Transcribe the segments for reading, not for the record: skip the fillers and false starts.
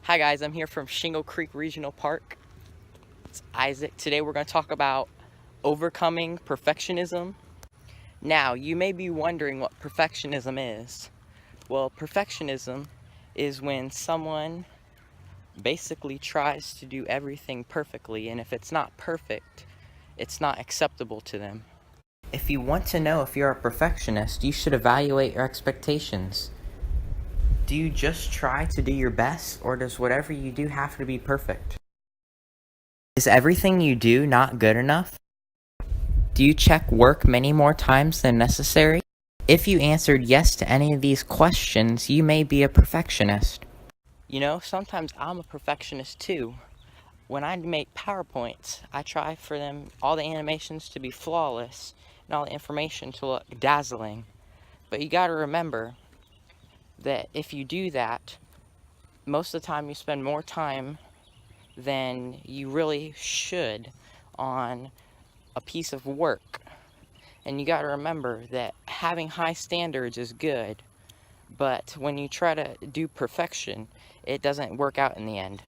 Hi guys, I'm here from Shingle Creek Regional Park. It's Isaac. Today we're going to talk about overcoming perfectionism. Now, you may be wondering what perfectionism is. Well, perfectionism is when someone basically tries to do everything perfectly, and if it's not perfect, it's not acceptable to them. If you want to know if you're a perfectionist, you should evaluate your expectations. Do you just try to do your best, or does whatever you do have to be perfect? Is everything you do not good enough? Do you check work many more times than necessary? If you answered yes to any of these questions, you may be a perfectionist. You know, sometimes I'm a perfectionist too. When I make PowerPoints, I try for them, all the animations to be flawless and all the information to look dazzling. But you gotta remember that if you do that, most of the time you spend more time than you really should on a piece of work. And you got to remember that having high standards is good, but when you try to do perfection, it doesn't work out in the end.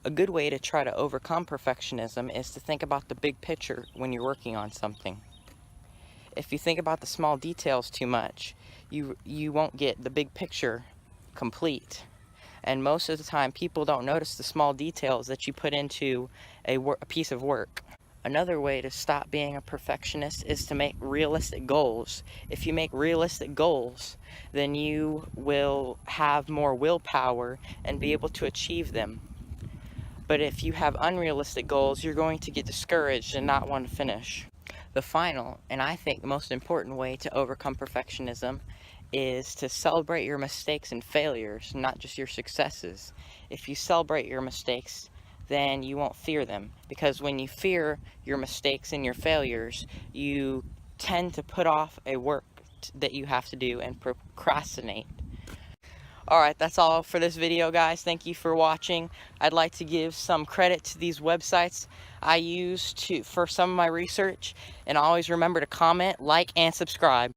A good way to try to overcome perfectionism is to think about the big picture when you're working on something. If you think about the small details too much, you won't get the big picture complete. And most of the time, people don't notice the small details that you put into a piece of work. Another way to stop being a perfectionist is to make realistic goals. If you make realistic goals, then you will have more willpower and be able to achieve them. But if you have unrealistic goals, you're going to get discouraged and not want to finish. The final, and I think the most important way to overcome perfectionism is to celebrate your mistakes and failures, not just your successes. If you celebrate your mistakes, then you won't fear them. Because when you fear your mistakes and your failures, you tend to put off a work that you have to do and procrastinate. Alright, that's all for this video, guys. Thank you for watching. I'd like to give some credit to these websites I use for some of my research. And always remember to comment, like, and subscribe.